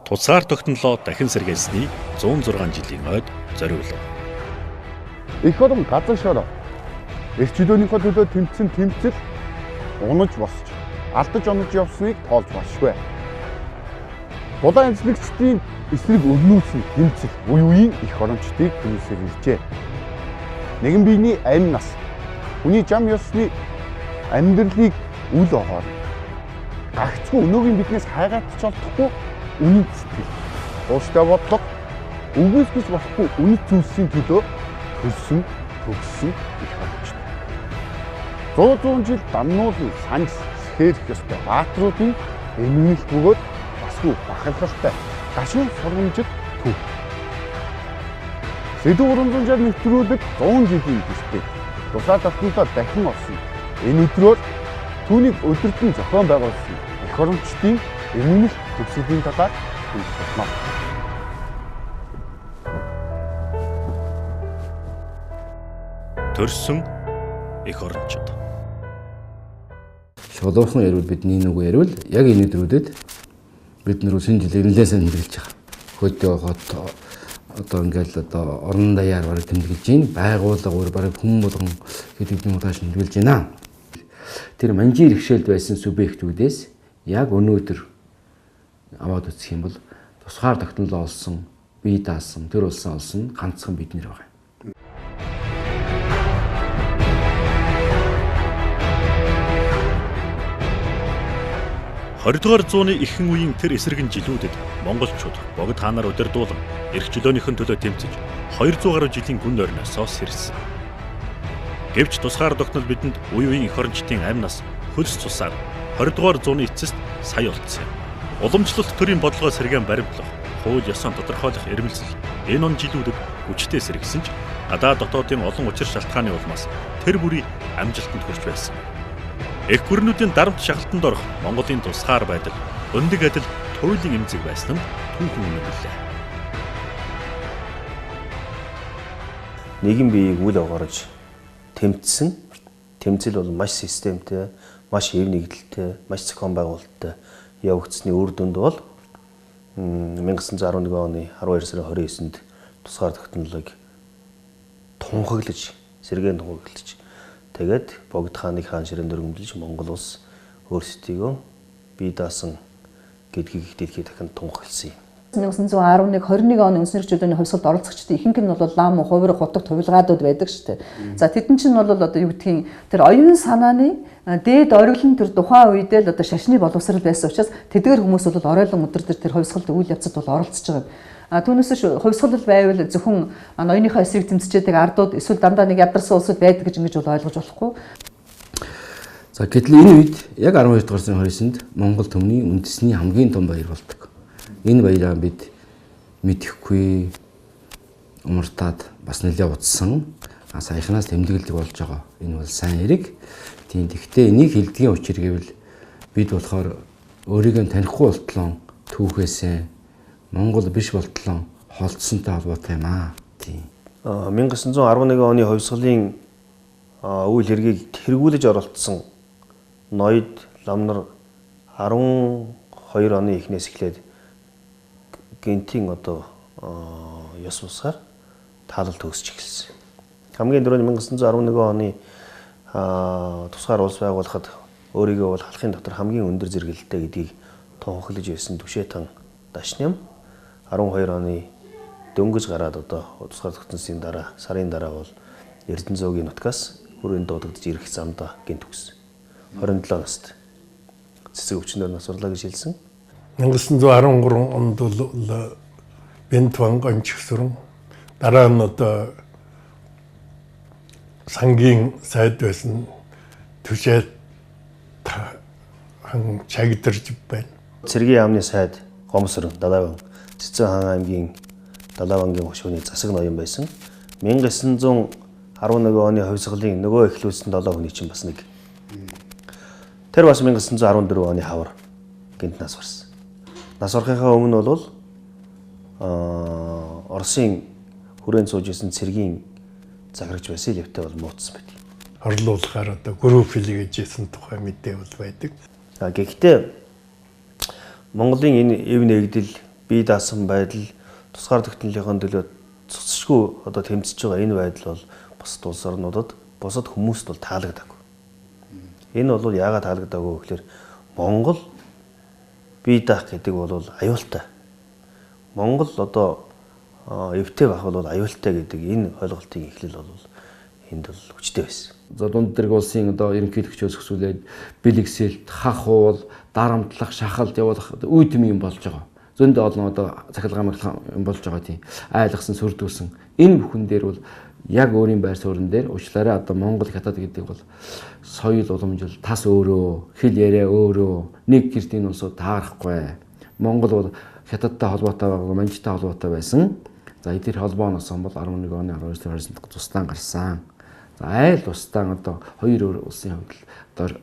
Тусгаар тогтнолоо дахин сэргээсний 106 жилийн ойд зориулв. Их орон газар шороо эрх чөлөөнийхөө төлөө тэмцсэн тэмцэл унаж босч алдаж онож явсныг тоолж болшгүй. Дулаан эзлэгчдийн эсрэг өрнүүлсэн тэмцэл үе үеийн их орончдыг түрүүлсээр иржээ. Нэгэн биений амь нас хүний зам ёсны амьдралыг үл оогоор гагцгүй өнөөгийн биднээс хайгаатч олдохгүй үнэт сэтгэл, ууштай бодлого, үгүйсгэж болохгүй үнэт зүйлсийн төлөө төрсөн төгссөн их орончд. 100 жил дамнуулан санж сэхэрх ёстой баатруудын эмгэнэлт бөгөөд басгүй бахархалтай гашуун сургамжид төв. Сэдв 360 нэвтрүүлэг 100 жилийн гэртээ тусаа тогтнолоо дахин олсон. Энэ өдрөөр түүнийг өдөртөн зохион байгуулсан их орончдын эмгэнэлт төгсөлийн талаар хэлэх. Төрсөн их орончид. Шолоохон ярил бидний нүг ярил яг энэ өдрүүдэд бид нэр шинэ жилээр нэлээд сайн тэмдэглэж байгаа. Хөлтөө хот одоо ингээл одоо орон даяар бараг тэмдэглэж байна. Байгууллага бараг хүн болгон хэд хэдэн удаа тэмдэглэж байна. Тэр манжийн иргэшээлд байсан субъектүүдээс яг өнөөдөр аваад үзэх юм бол тусгаар тогтнолоо олсон, бие даасан, тэр улсаа олсон ганцхан бид нэр байгаа. 20-р зууны ихэнх үеийн тэр эсрэгэн жилүүдэд монголчууд богд хаанаар удирдуулан эрх чөлөөнийхэн төлөө тэмцэж 200 гаруй жилийн гүн ойрноосоо сэрсэн. Гэвч тусгаар тогтнол бидэнд үе үеийн эх орончдын амь нас хөлс цусаар 20-р зууны эцэст сая болцсон юм. Уламжлалт төрийн бодлогоо сэргээн баримтлах, хууль ёсоо тодорхойлох ирмэлзэл энэ он жилүүдэд хүчтэй сэргсэн ч гадаад дотоодын олон учир шалтгааны улмаас тэр бүрий амжилтанд хүрч байсан. Эх гүрнүүдийн дарамт шагалтанд орох Монголын тусгаар байдал өндөг адил туйлын эмзэг байсан нь түүхэн үнэллээ. Нийгэм биеийг үл оогоорж тэмцсэн. Тэмцэл бол маш системтэй, маш эв нэгдэлтэй, маш зохион байгуулалттай явагдсны үр дүнд бол 1911 оны 12 сарын 29-нд тусгаар тогтнолыг тунхаглаж, сэргээн тунхаглаж тэгээд богд хааныг хаан ширээн дөргөмлөж Монгол улс өөрсдийгөө бие даасан гэдгийг дэлхийд дахин тунхагласан юм. 1911 21 оны үндэсний чөлөөний хувьсгалд оролцогчдын ихэнх нь бол лам, хувирах, хутаг, тувилгаадууд байдаг шүү дээ. За тэдэн чинь бол одоо юу гэдгийг тэр оюун санааны дээд ориглон тэр тухайн үедээ л одоо шашны боловсрал байсан учраас тэдгээр хүмүүс бол оройлон өдөр тэр хувьсгалд үйл явцад бол оролцож байгаа юм. Түүнээс хувьсгал байвал зөвхөн ноёныхоо эсрэг тэмцчээдэг ардууд эсвэл дандаа нэг ядарсан улсууд байдаг гэж ингэж бол ойлгож болохгүй. За гэтэл энэ үед яг 12 дугаар сарын 29-нд Монгол төмний үндэсний хамгийн том баяр болдог. Энэ баяраа бид мэдэхгүй умартаад бас нэлээд утсан саяхнаас тэмдэглэдэг болж байгаа. Энэ бол сайн хэрэг. Тийм гэхдээ энийг хэлдгийн учир гэвэл бид болохоор өөрийгөө танихгүй болтлоо түүхээсээ Монгол биш болтлоо холдсонтой холбоотой юм аа. Тийм. 1911 оны хувьсгалын үйл хэргийг тэргүүлж оролцсон ноёд ламнар 12 оны эхнээс эхлээд гинтийн одоо ёс бусгаар таалал төгсөж эхэлсэн. Хамгийн дөрөв 1911 оны тусгаар улс байгуулахад өөрийгөө бол халахын дотор хамгийн өндөр зэрэгэлдэлтэй гэдгийг тунхаглаж байсан Түшэйтан Дашням 12 оны дөнгөж гараад одоо тусгаар тогтносны дараа сарын дараа бол Эрдэнэзуугийн нутгаас хүрээнд дуудагдж ирэх замдаа гинт өгсөн. 27 наст цэцэг өвчнөр насварлаа гэж хэлсэн. 1913 онд бол Бентван гомчгсрон дараа нь одоо сангийн сайд байсан Түшэйт хан чагдэрж байна. Цэргийн яамны сайд Гомсрон Далаван Цэцэн хаан аймгийн Далавангийн хошууны засаг ноён байсан. 1911 оны хувьсгалын нөгөө эхлүүлсэн 7 хүний чинь бас нэг. Тэр бас 1914 оны хавар гинт нас барсан. Нас барахынхаа өмнө бол Оросын хүрээнд сууж исэн цэргийн заграгч Васильевтэй бол муудсан байт. Орлуулахаар одоо групп хэлгээжсэн тухай мэдээ бол байдаг. Гэхдээ Монголын энэ эв нэгдэл бие даасан байдал тусгаар тогтнолынхон төлөө цуцшгүй одоо тэмцэж байгаа энэ байдал бол бусад улс орнуудад бусад хүмүүст бол таалагдаагүй. Энэ бол яагаад таалагдаагүй гэхээр Монгол бие даах гэдэг бол аюултай. Монгол одоо эвтэй байх бол аюултай гэдэг энэ ойлголтын эхлэл бол энд бол хүчтэй байсан. За дунд дэрэг улсын одоо ерөнхийлөгчөөс өсвөлээд бэлэгсэлт, хах уул, дарамтлах, шахалт явуулах үе төм юм болж байгаа. Зөндөө олон одоо цахилгаан юм болж байгаа тийм айлгсан сүрдүүлсэн. Энэ бүхэн дээр бол яг өөрийн байр суурин дээр уучлаарай одоо Монгол хятад гэдэг бол соёл уламжил тас өөрөө, хэл яриа өөрөө, нэг гэртийн улсууд таарахгүй. Монгол бол хятадтай холбоотой байгаа, манжтай холбоотой байсан. За эдгээр холбооноос бол 11 оны 12 сараас тусдаа гарсан. За айл устдаа одоо хоёр улсын хувьд одоо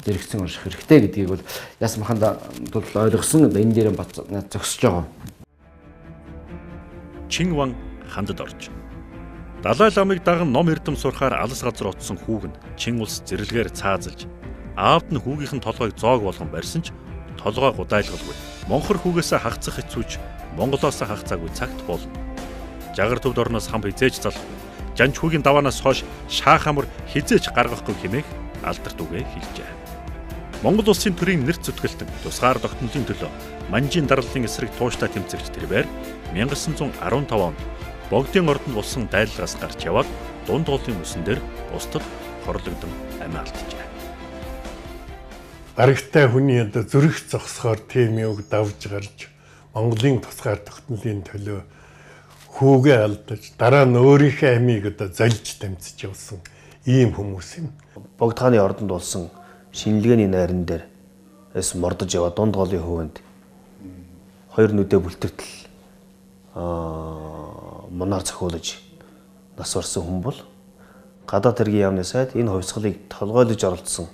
дэрэгцэн орших хэрэгтэй гэдгийг бол яс маханда тул ойлгосон энэ дээр зогсож байгаа. Чин Ван хандад орж Далай ламыг даган ном эрдэм сурахаар алс газар утсан хүүг нь Чин улс зэрлэгээр цаазалж аавд нь хүүгийнхэн толгойг зоог болгон барьсан ч толгой гудайлгалгүй. Монхор хүүгээсээ хагцах хэцүүч Монголоос хагцаагүй цагт болно. Жагар төвд орноос хам хизээж залахгүй. Жанч хүүгийн даваанаас хойш шаах хамар хизээж гаргахгүй хэмээх алдарт үгээ хэлжээ. Монгол улсын төрийн нэрт зүтгэлтэн тусгаар тогтнолын төлөө манжийн даргалын эсрэг тууштай тэмцэгч тэрбээр 1915 онд Богдын ордонд болсон дайлагаас гарч яваад дунд уулын үсэн дээр бусдад хорлогдсон амиа алджээ. Гарагтай хүний одоо зүрх зогсохоор тийм юг давж гарч Монголын тусгаар тогтнолын төлөө хүүгээ алдаж дараа нь өөрийнхөө амийг одоо золж тамцж явсан ийм хүмүүс юм. Богд хааны ордонд болсон шинэлгээний найран дээр эс мордож яваа дунд голын хөвөнд хоёр нүдэ бүлтэртэл мунаар цохиулж нас орсон хүн бол гадаад хэргийн яамны сайд энэ хувьсгалыг толгойлож оролцсон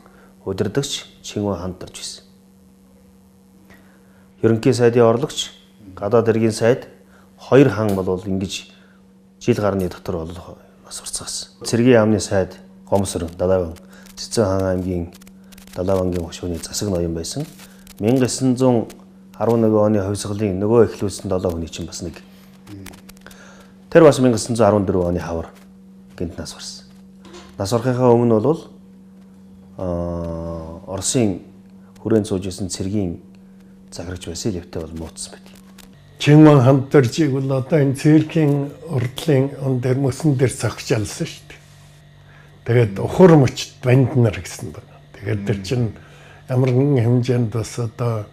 удирдагч Чин Ван ханд орж ирсэн. Ерөнхий сайдын орлогч гадаад хэргийн сайд хоёр хан бол ингэж жил гарны дотор бол нас орцсон. Цэргийн яамны сайд Гомсорон Далайван Цэцэн хаан аймгийн Далайвангийн хошууны засаг ноён байсан. 1911 оны хувьсгалын нөгөө эхлүүлсэн 7 хүний чинь бас нэг. Тэр бас 1914 оны хавар гэнт нас орсон. Нас орохынхаа өмнө бол Оросын хүрээнд сууж исэн цэргийн захирагч Васильевтэй бол муудсан байт. Чин Ван хамтаржийг бол одоо энэ циркийн урдлын он дээр мөсөн дээр цогч алсан шүү дээ. Тэгээд ухар мөчт банд нар гэсэн байна. Тэгээд тэр чинь ямар нэгэн хэмжээнд бас одоо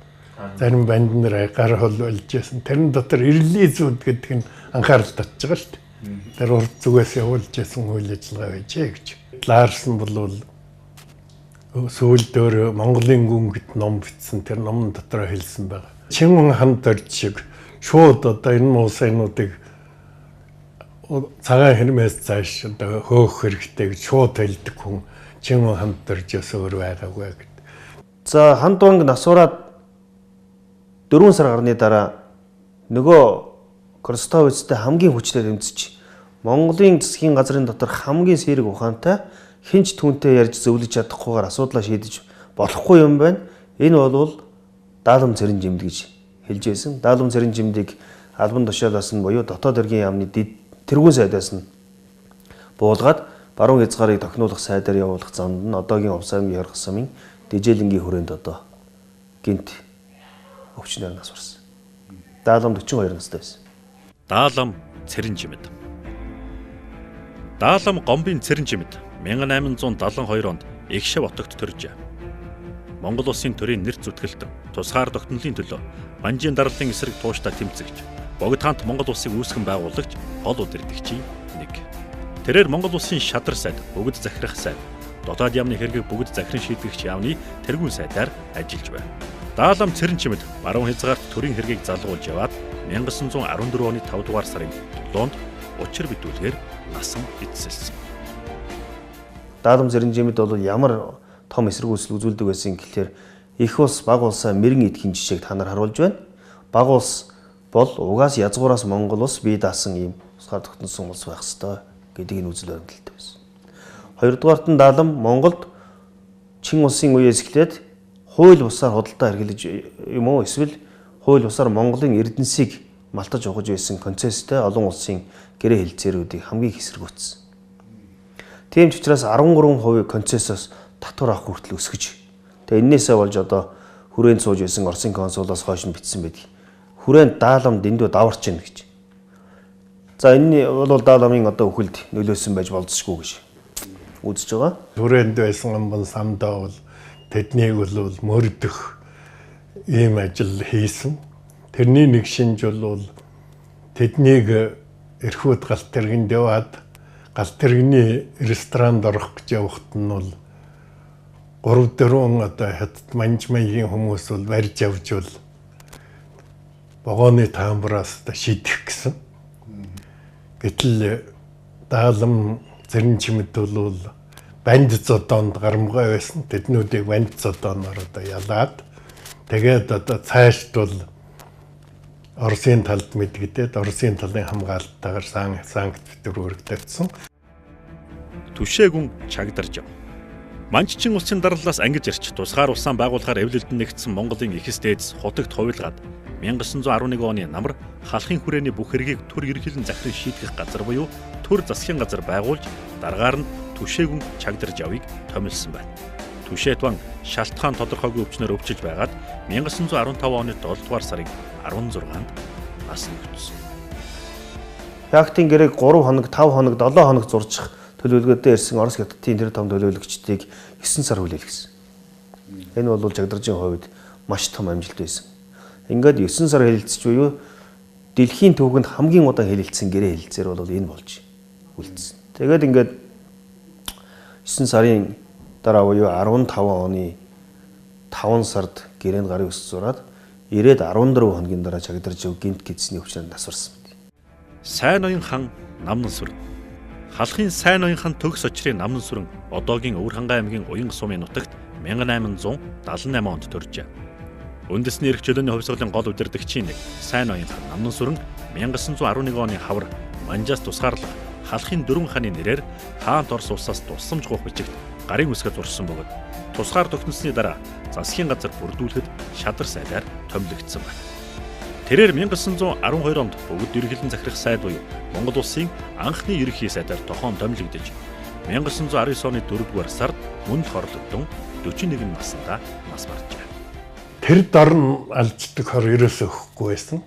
зарим банд нар гар хол болж байсан. Тэрэн дотор релизүүд гэдэг нь анхаарал татж байгаа шүү дээ. Тэр урд зүгээс явуулж байсан үйл ажиллагаа байжээ гэж. Ларсон бол сүүлдөө Монголын гүнгэд ном бичсэн. Тэр номон дотор хэлсэн байгаа. Чин Ван хамтарж шиг шууд одоо энэ муусайнуудыг цагаан хэрмээс цааш одоо хөөх хэрэгтэй гэж шууд хэлдэг хүн Чин Ван хамтарж өөр байгаагүй гэдэг. За ханд Ванг насураад 4 сар гарны дараа нөгөө Крестовицтэй хамгийн хүчтэй тэмцэж Монголын засгийн газрын дотор хамгийн сэрэг ухаантай хинч түүнтэй ярьж зөвлөж чадахгүйгээр асуудлаа шийдэж болохгүй юм байна. Энэ бол даалам цэрэн жимд гэж хэлж байсан. Даалам цэрэн жимдийг албан тушаалаас нь буюу дотоод хэргийн яамны тэргүүн сайдаас нь буулгаад баруун хязгаарыг тохинуулах сайдаар явуулах замд нь одоогийн Увсаймгийн Хорх самын Дэжээлэнгийн хүрээнд одоо гинт өвчнөр нас орсон. Даалам 42 настай байсан. Даалам цэрэн жимэд. Даалам гомбын цэрэн жимэд 1872 онд Игшав хотогт төржээ. Монгол улсын төрийн нэрт зүтгэлтэн тусгаар тогтнолын төлөө манжийн даргалын эсрэг тууштай тэмцэгч Богд хаант Монгол улсыг үүсгэн байгуулагч гол удирдагчийн нэг. Тэрээр Монгол улсын шадар сайд, бүгд захирах сайд, дотоод яамны хэргийг бүгд захиран шийдвэрч яамны тэргүүн сайдаар ажиллаж байна. Даалам цэрэн чимэд баруун хязгаарт төрийн хэргийг залгуулж яваад 1914 оны 5 дугаар сарын 7-нд учир битүүлгээр насан эцэлсэн. Даалам цэрэн чимэд бол ямар том эсрэг үйлсэл үзүүлдэг байсан гэхээр их улс баг улсаа мэрэгэн идэхин жишээг та нар харуулж байна. Баг улс бол угаас язгуураас Монгол улс бие даасан ийм тусгаар тогтносон улс байх ёстой гэдгийг нь үзэл баримталтай байсан. Хоёрдугаарт нь Даалам Монголд Чин улсын үеэс эхлээд хууль бусаар худалдаа эрхэлж юм уу эсвэл хууль бусаар Монголын эрдэнсийг малтаж ухаж байсан концесстэй олон улсын гэрээ хэлцээрүүдийг хамгийн их эсэргүүцсэн. Тийм ч учраас 13% концессоос татвар авах хүртэл өсгөж. Тэгээ энээсээ болж одоо хүрээнд сууж байсан Оросын консулоос хойш нь бичсэн байдаг. Хүрээнд даалам дэндүү даварч гин гэж. За энэ бол дааламын одоо үхэлд нөлөөсөн байж болзошгүй гэж үзэж байгаа. Хүрээнд байсан амбан самдаа бол тэднийг бол мөрдөх ийм ажил хийсэн. Тэрний нэг шинж бол тэднийг эрхүүд галт тэргэнд яваад галт тэрэгний ресторанд орох гэж явахт нь бол 3-4 одоо хятад манжмайгийн хүмүүс бол барьж явж бол вагоны таамбраас шийдэх гэсэн. Гэтэл даалам зэрэн чимэд бол банд зодоонд гарамгай байсан. Тэднүүдийг банд зодооноор одоо ялаад тэгээд одоо цаашд бол Оросын талд мэдгдээд Оросын талын хамгаалалтаагаар санкт Петербург тавьсан. Түшээгүн чагдарж яв. Манччин улсын дарааллаас ангиж ирч тусгаар улсаан байгуулахаар эвлэлд нэгдсэн Монголын эхэс дээдс хутагт хувилгаад 1911 оны намар халахын хүрээний бүх хэргийг төр ерөнхийлөн захиран шийдэх газар буюу төр засгийн газар байгуулж дараагаар нь түшээгүн чагдарж явыг томилсон байна. Түшээтван шалтгаан тодорхойгүй өвчнөр өвчөж байгаад 1915 оны 7 дугаар сарын 16-нд нас нөхцсөн. Яагтын гэрээг 3 хоног, 5 хоног, 7 хоног зурчих төлөвлөгөөтэй ирсэн Орос хятадын тэр том төлөөлөгчдийг 9 сар хүлээлгэсэн. Энэ бол Жагдаржийн хувьд маш том амжилт байсан. Ингээд 9 сар хэлэлцэж буюу дэлхийн түүхэнд хамгийн удаан хэлэлцсэн гэрээ хэлэлцээр бол энэ болж үлдсэн. Тэгээд ингээд 9 сарын дараа буюу 15 оны 5 сард гэрээнд гарын өс зураад ирээд 14 хоногийн дараа Жагдаржийн гинт гидсний өвчнөд нас барсан. Сайн ноён хан Намнан сүрэн. Халахын сайн ноён хан төгс очрын Намнан сүрэн одоогийн Өвөрхангай аймгийн Уян сумын нутагт 1878 онд төржээ. Үндэсний эрх чөлөөний хувьсгалын гол удирдагчийн нэг сайн ноён хан Намнан сүрэн 1911 оны хавар Манжаас тусгаарлах Халахын 4 ханы нэрээр хаант Орос улсаас тусламж гуйх бичигт гарын үсгээ зурсан бөгөөд тусгаар тогтносны дараа засгийн газар бүрдүүлэхэд шадар сайдаар томилогдсон байна. Тэрээр 1912 онд бүгд ерөнхийлөн захирах сайд буюу Монгол улсын анхны ерөнхий сайдаар тохон томилогдож 1919 оны 4-р сард мөн л хорлогдсон 41 наснда нас баржээ. Тэр дор нь алждаг хор ерөөсөө өгөхгүй байсан.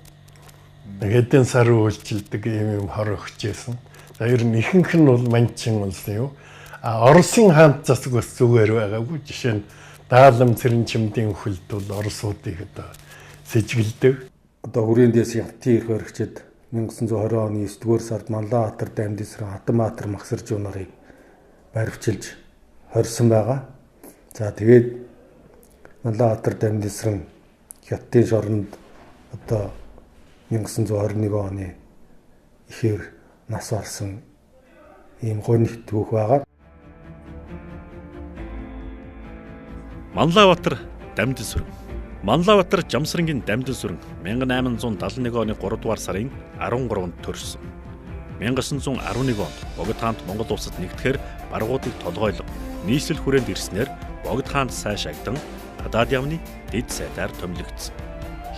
Хэдэн сар үйлчилдэг юм хор өгч байсан. За ер нь ихэнх нь бол Манчин улсын юу. Оросын хаант засаг бас зүгээр байгаагүй. Жишээ нь Даалам Цэрэн чимдийн үхэлд бол Оросуудыг одоо сэжгэлдэг. Одоо хүрээндээс Хятадын эрх баригчид 1920 оны 9-р сард Манлаатар Дамдисран Атамбаатар Махсарж нарыг баривчилж хорьсон байгаа. За тэгээд Манлаатар Дамдисран Хятадын шоронд одоо 1921 оны ихээр нас барсан ийм гонигт түүх байгаа. Манлаатар Дамдын сүрэн. Манлаатар Жамсрангийн Дамдын сүрэн 1871 оны 3 дугаар сарын 13-нд төрсөн. 1911 онд Богд хаант Монгол улсад нэгдэхээр баргуудыг толгойлго нийслэл хүрээнд ирснээр Богд хаант сайшаагдан гадаад явны дэд сайдаар томилогдсон.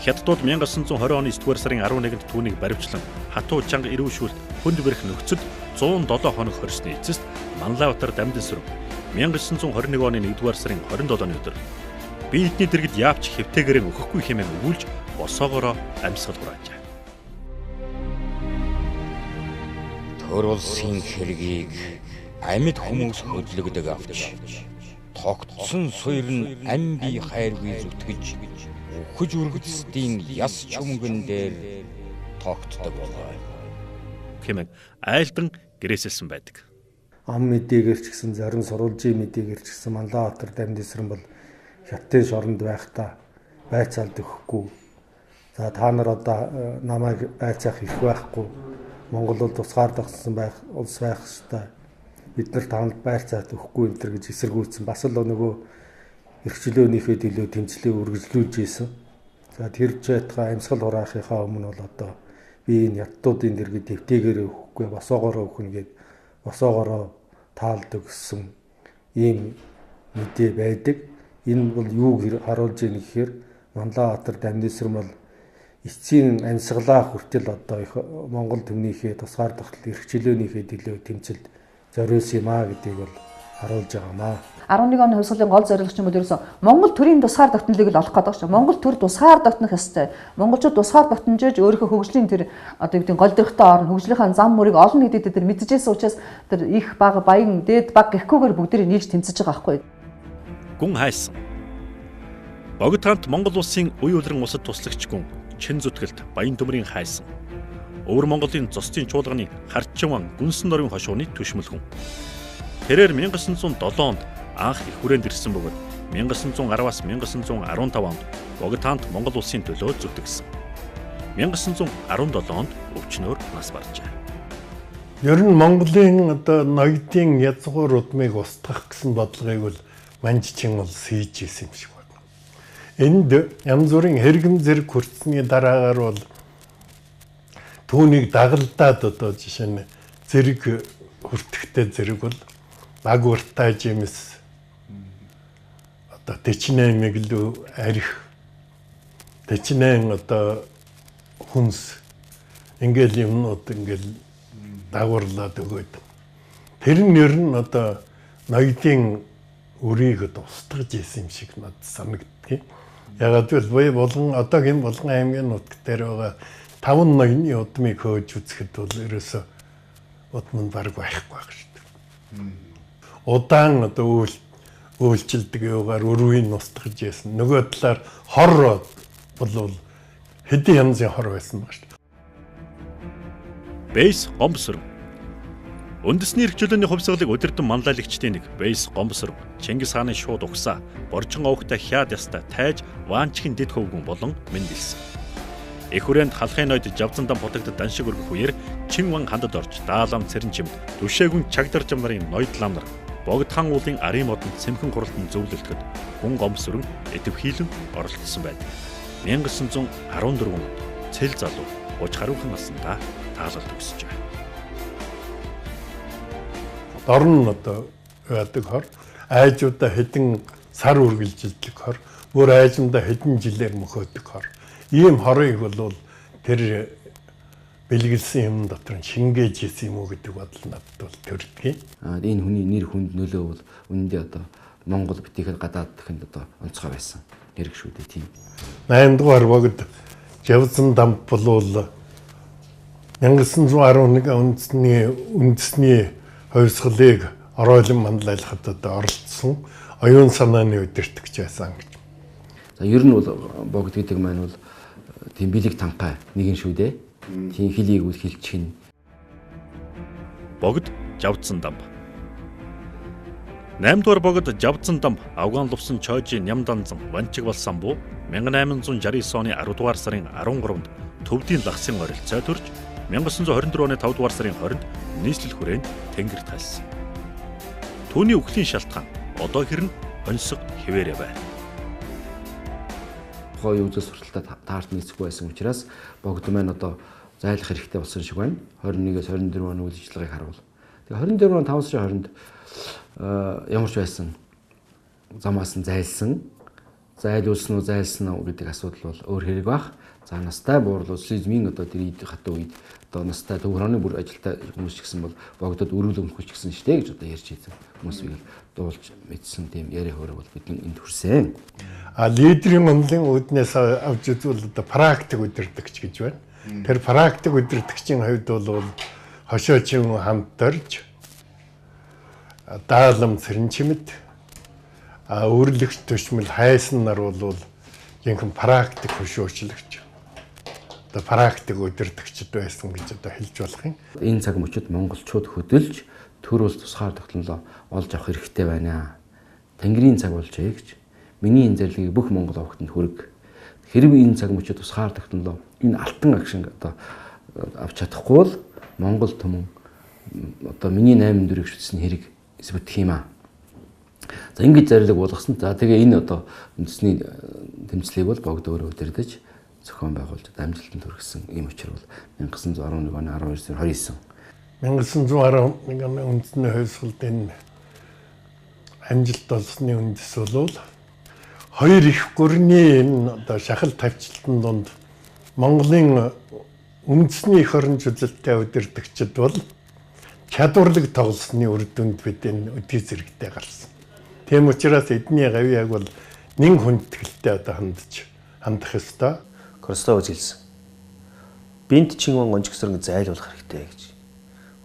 Хятадууд 1920 оны 9-р сарын 11-нд түүнийг баривчлан хатуу чанга ирүүшүүлт хүнд бэрх нөхцөд 107 хоног хорсны эцэст Манлаатар Дамдын сүрэн 1921 оны 1-р сарын 27-ны өдөр би эдний дэргэд яавч хэвтээгээрээ өгөхгүй хэмээн өгүүлж босоогоороо амьсгал хураажээ. Төр улсын хэргийг амьд хүмүүс хөдлөгдөг авч тогтсон суйр нь ам бие хайргүй зүтгэж үхэж үргэлжсдийн яс чүмгэн дээр тогтдог болоо хэмээн айлдан гэрээсэлсэн байдаг. Ам мэдээгээр ч гэсэн зарим сурвалжийн мэдээгээр ч гэсэн Манлаатар Дамдисран бол Хятадын шоронд байхдаа байцаалд өгөхгүй. За та нар одоо намайг байцаах их байхгүй. Монгол бол тусгаар тагсан байх улс байх ёстой. Бид нар таанд байцаалд өгөхгүй энэ төр гэж эсэргүүцсэн. Бас л нөгөө эрх чөлөөнийхөө төлөө тэмцлээ үргэлжлүүлж ийсэн. За тэр жайтгаа амьсгал хураахынхаа өмнө бол одоо би энэ хятадуудын дэргэд төвтэйгээр өгөхгүй босоогоороо өгнө гэд босоогоороо таалд өгсөн ийм мэдээ байдаг. Энэ бол юуг харуулж ийн гэхээр Манлаатар Дамдисран бол эцсийн ансгалаа хүртэл одоо их Монгол түмнийхээ тусгаар тогтол эрх чөлөөнийхээ төлөө тэмцэлд зориулсан юм аа гэдгийг бол харуулж байгаамаа. 11 оны хувьсгалын гол зорилго ч юм уу ерөөсө Монгол төрийн тусгаар тогтнолыг л олох гэдэг чинь. Монгол төр тусгаар тогтнох ёстой. Монголчууд тусгаар тогтнож өөрийнхөө хөгжлийн тэр одоо юу гэдэг гол дөрхтөө орно, хөгжлийнхаа зам мөрийг олно гэдэг тэр мэдчихсэн учраас тэр их бага баян дээд баг гэхгүйгээр бүгдээ нийлж тэмцэж байгаа байхгүй. Гүн хайсан. Богд хаант Монгол улсын үе үлрэн улсад туслагч гүн чин зүтгэлт баян төмрийн хайсан. Өвөр Монголын зостын чуулганы харчван гүнсэн норын хошууны түшмэл хүн. Тэрээр 1907 онд анх их хүрээнд ирсэн бөгөөд 1910-аас 1915 онд Богд хаант Монгол улсын төлөө зүтгэсэн. 1917 онд өвчнөөр нас баржээ. Ер нь Монголын одоо ноёдын язгуур удмыг устгах гэсэн бодлогыг бол манжчин бол сийж исэн юм шиг байна. Энд янз бүрийн хэрэгэм зэрэг хүртсэний дараагаар бол түүнийг дагалдаад одоо жишээ нь зэрэг хүртэхтэй зэрэг бол баг уртай жимс одоо тэчнээ мэглүү арих тэчнээ одоо хүнс ингээл юмнууд ингээл дагуурлаад өгөөд тэр нь ер нь одоо ноёдын өрийг устгаж исэн юм шиг надад санагддаг. Ягаад гэвэл болгон одоогийн Болгон аймгийн нутаг дээр байгаа 5 ноёны удмыг хөөж үзэхэд бол ерөөсө удам нь бараг байхгүй байх шүү дээ. Удаан одоо үйлчилдэг юугаар өрвийг устгаж яасан. Нөгөө талаар хор бол хэдэн янзын хор байсан баг шүү дээ. Бэйс Гомбосрон. Үндэсний эрх чөлөөний хувьсгалыг удирдан манлайлагчдын нэг Бэйс Гомбосрон Чингис хааны шууд угсаа боржин овогтой хяад ястай тайж Ваанчгийн дэд хөвгүн болон мэндэлсэн. Их хүрээнд халахын нойд Жавзан дам хотогдод даншиг өргөх үеэр Чин ван хандад орж даалам цэрэнчимд түшээгүн чагдаржам нарын ноёд лам нар Богд хаан уулын арын модонд цэмхэн хуралтанд зөвлөлдөхөд хүн Гомбосрон идэвхийлэн оролцсон байдаг. 1914 онд цэл залуу уж хариухан наснда таалал төгсөж байна. Орн одоо яадаг хор айжуудаа хэдэн сар үргэлжилдэг хор бүр айжмдаа хэдэн жилээр мөхөөдөг хор ийм хорыг бол тэр бэлгэлсэн юм дотор нь шингээж ийсэн юм уу гэдэг бодол надад бол төрдөг. Энэ хүний нэр хүнд нөлөө бол үнэндээ одоо Монгол битгийхэд гадаад дахинд одоо онцгой байсан. Нэрэг шүү дээ тийм. 8 дугаар Богд Жавзан дам болвол 1911 үндэсний хувьсгалыг оройлон манлайлахад одоо оролцсон оюун санааны удирдагч байсан гэж. За ер нь бол Богд гэдэг маань бол тийм бэлэг танхай нэгэн шүү дээ. Тийм хэлийг үл хэлчих нь. Богд Жавзан дам. 8 дугаар Богд Жавзан дам Афган лувсан Чойжи Нямданзан Ванчиг болсон буу 1869 оны 10 дугаар сарын 13-нд Төвдийн лагсын оролцоо төрж 1924 оны 5 дугаар сарын 20-нд нийслэл хүрээнд тэнгэрт хайлсан. Түүний үхлийн шалтгаан одоо хэрн оньсог хэвээрээ байна. Хой үзэл сурталтад таарт нийцэхгүй байсан учраас Богд маань одоо зайлах хэрэгтэй болсон шиг байна. 21-с 24 оны үйл ажиллагааг харуул. Тэгээ 24 оны 5 сарын 20-нд ямар ч байсан замаас нь зайлсан. Зайлуулсан уу, зайлсан уу гэдэг асуудал бол өөр хэрэг баг. За настай буурлууд социализмын одоо тэр үед хатуу үед одоо настай төвхөрөний бүр ажилтай хүмүүс ч гэсэн бол Богдод өрөөл өмхөж гэсэн штэ гэж одоо ярьж ийсэн. Хүмүүс их дуулж мэдсэн тийм яриа хөрөг бол бидний энд хүрсэн. Лидерийн Монголын үүднээс авч үзвэл одоо практик удирдагч гэж байна. Тэр практик удирдагчийн хувьд бол хошоочин хамтарч даалам цэрэнчимэд өрлөгч төшмөл хайсан нар бол жинхэнэ практик хөшөөчлөгч. Одоо практик удирдагчд байсан гэж одоо хэлж болох юм. Энэ цаг мөчид монголчууд хөдөлж төр улс тусгаар тогтнолоо олж авах хэрэгтэй байна. Тэнгэрийн цаг болжээ гэж. Миний энэ зарлигийг бүх монгол овогтод хүрэг. Хэрвээ энэ цаг мөчид тусгаар тогтнолоо энэ алтан агшин одоо авч чадахгүй бол монгол түмэн одоо миний 8 дөрөв шүтсэн хэрэг эсвэтх юм аа. За ингэж зарлиг болгосон. За тэгээ энэ одоо үндэсний тэмцлийг бол Богд өөрөө удирдах зохион байгуулж амжилтанд хүргэсэн. Ийм учраас бол 1911 оны 12 сарын 29 1911 оны үндэсний хувьсгалд энэ амжилт олсны үндэс бол хоёр их гүрний энэ одоо шахал тавьчлалтын донд Монголын үндэсний эх орон жүлэлтэй удирдагчид бол чадварлаг тоглосны үр дүнд бид энэ өдий зэрэгтэй гарсан. Тийм учраас эдний гавьяаг бол нэн хүндэтгэлтэй одоо хандах ёстой. Крстович хэлсэн. Бинт Чингон гончгсрын зайлуулах хэрэгтэй гэж.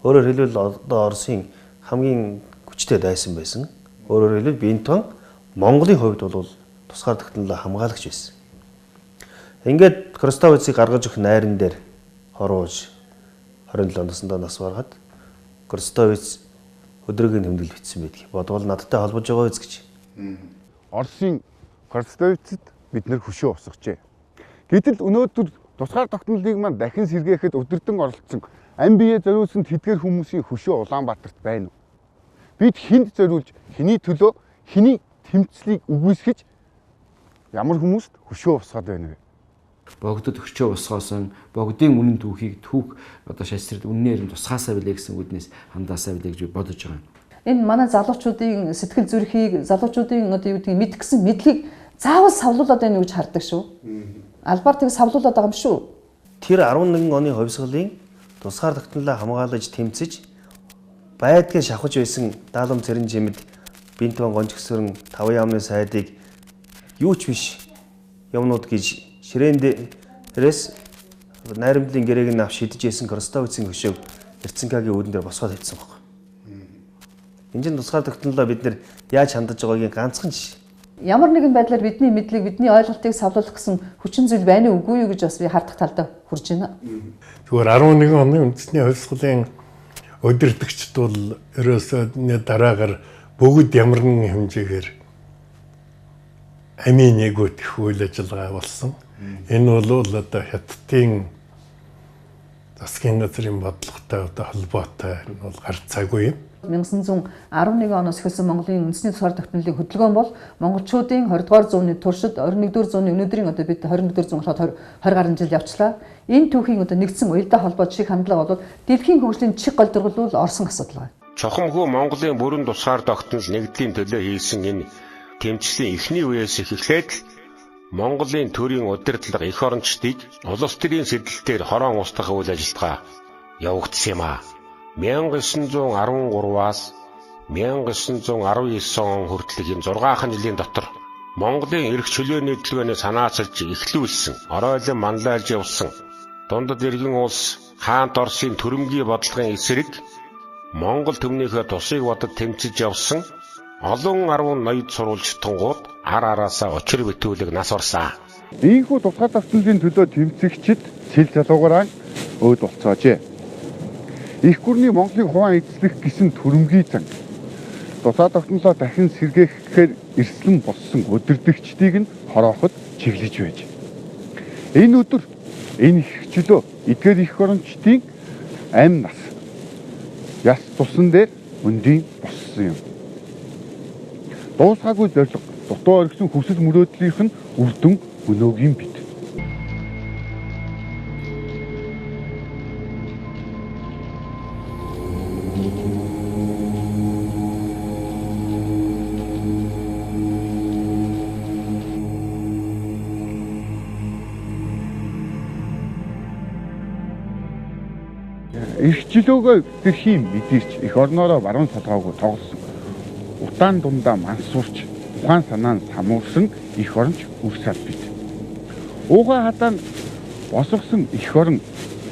Өөрөөр хэлбэл одоо Оросын хамгийн хүчтэй дайсан байсан. Өөрөөр хэлбэл Бинтон Монголын хувьд бол тусгаар тогтнолоо хамгаалагч байсан. Ингээд Крстовичийг гаргаж өгөх найран дээр хорууж 27 наснда нас баргаад Крстович өдрөгийн тэмдэглэл бичсэн байдаг. Бодвол надтай холбож байгаа үз гэж. Оросын Крстовичд бид нэр хөшөө усгажээ. Гэтэл өнөөдөр тусгаар тогтнолыг маань дахин сэргээхэд өдөрдөн оролцсон ам бие зориулсан тэдгээр хүмүүсийн хөшөө Улаанбаатарт байна уу? Бид хүнд зориулж хэний төлөө хэний тэмцлийг үгүйсгэж ямар хүмүүст хөшөө усгаад байна вэ? Богдод өчөө усгоосон богдын үнэн түүхийг түүх одоо шашрал үннээр нь тусгаасаа билээ гэсэн үгнээс хандаасаа билээ гэж бодож байгаа юм. Энэ манай залуучуудын сэтгэл зүрхийг, залуучуудын одоо юу гэдгийг мэдгсэн мэдлийг заавал савлуулад байна гэж хардаг шүү. Албаар тэг савлуулад байгаа юм шүү. Тэр 11 оны хувьсгалын тусгаар тогтнолоо хамгаалж тэмцэж байдгийн шавхаж байсан даалам цэрэн жимэд Бинтон гончгсрын 5 яамны сайдыг юу ч биш юмнууд гэж ширээн дээрээс найрамдлын гэрээг нь авч шидэж исэн Крстовичийн хөшөөг Эрцэнкагийн үүдэн дээр босгоод хэлсэн баг. Энд чинь тусгаар тогтнолоо бид нэр яаж хандаж байгаагийн ганцхан жишээ. Ямар нэгэн байдлаар бидний мэдлэг, бидний ойлголтыг савлуулах гэсэн хүчин зүйл байна уу үгүй юу гэж бас би хардах талдаа хүрж байна. Зүгээр 11 оны үндэсний хувьсгалын удирдагчд бол ерөөсөө дараагаар бүгд ямар нэгэн хэмжээгээр амийн нэгүт үйл ажиллагаа болсон. Энэ бол одоо Хятадын засгийн газрын бодлоготой одоо холбоотой энэ бол гарцаагүй юм. 1911 оноос эхэлсэн Монголын үндэсний тусгаар тогтнолын хөдөлгөөн бол монголчуудын 20-р зууны туршид 21-р зууны өнөөдрийн одоо бид 21-р зуун болохоор 20 гаруй жил явчлаа. Энэ түүхийн одоо нэгдсэн уялдаа холбоо чиг хандлага бол дэлхийн хөгжлийн чиг голдруулал орсон асуудал байна. Чухамхүү Монголын бүрэн тусгаар тогтнол нэгдлийн төлөө хийсэн энэ тэмцлийн эхний үеэс эхлээд Монголын төрийн удирдлага эх орончдыг улс төрийн сэдэлтээр хороон устгах үйл ажиллагаа явагдсан юм а. 1913-аас 1919 он хүртэлх энэ 6 жилийн дотор Монголын эрх чөлөөний төлөвөний санаачилж эхлүүлсэн, оройлон манлайлж явсан дундад иргэн улс хаант Оросын төрөмгийн бодлогын эсрэг Монгол төмнийхөө тусыг бодод тэмцэж явсан олон 10 ноёд сурвалж тунгууд ар араасаа учир битүүлэг нас орсон. Ийхүү тусгаар тогтнолын төлөө тэмцэгчид сэл залуугараа өөд болцоожээ. Их гүрний Монголыг хуваан эзлэх гэсэн төрөмгийн зан тусгаар тогтнолоо дахин сэргээхээр эрслэн болсон удирдагчдыг нь хорооход чиглэж байж. Энэ өдөр энэ их чөлөө эдгээр их орончдын амь нас яс тусан дээр өндийн болсон юм. Дуусгаагүй зориг дутуу оргисон хүсэл мөрөөдлийнх нь үр дүн өнөөгийн бид. Их чөлөөгөө тэрхийн мэдэрч эх орноороо баруун толгоогоо тоглосон. Утаан дундаа мансуурч ухаан санаа нь самуурсан эх оронч үрсэл бит. Уугаа хатаа босгосон эх орон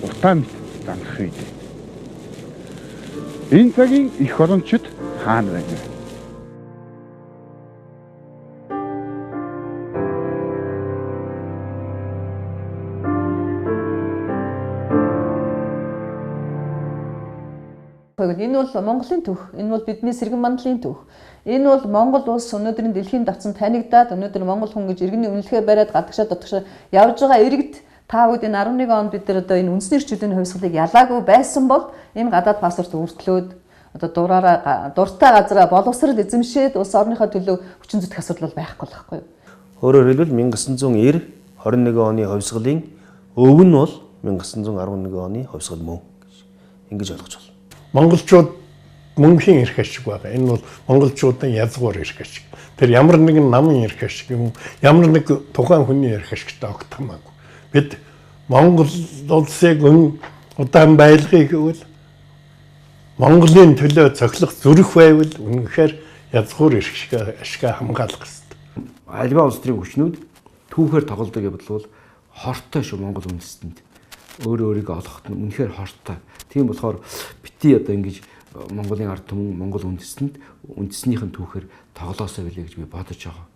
утаа мэт замрах үед. Энэ цагийн эх орончид хаана байна? Энэ бол Монголын түүх. Энэ бол бидний сэргэн мандлын түүх. Энэ бол Монгол улс өнөөдрийн дэлхийн давцан танигдаад өнөөдөр Монгол хүн гэж иргэний үнэлгээ бариад гадагшаа дотгошоо явж байгаа иргэд та бүгд энэ 11 онд бид нар одоо энэ үндэсний эрхчлөөний хувьсгалыг ялаагүй байсан бол энэ гадаад паспорт өртлөөд одоо дуртай газараа боловсрал эзэмшээд улс орныхоо төлөө хүчин зүтгэх асуудал бол байхгүй л байхгүй юу. Өөрөөр хэлбэл 1990 21 оны хувьсгалын өв нь бол 1911 оны хувьсгал мөн гэж ингэж ойлгож байна. Монголчууд мөнхийн эрх ашиг байгаа. Энэ бол монголчуудын язгуур эрх ашиг. Тэр ямар нэгэн намын эрх ашиг юм, ямар нэг тухайн хүний эрх ашигтай огт хамаагүй. Бид Монгол улсыг удаан байлгахыг гэвэл Монголын төлөө цоглох зүрх байвал үнэхээр язгуур ашиг хамгаалах хэрэгтэй. Альва улс төрийн хүчнүүд түүхээр тоглодог явбал хортой шүү Монгол үндэстэнд. Өөрийгөө олоход нь үнэхээр хортой. Тийм болохоор бити одоо ингэж Монголын ард түмэн Монгол үндэстэнд үндэснийхэн түүхээр тоглоосоо билээ гэж би бодож байгаа.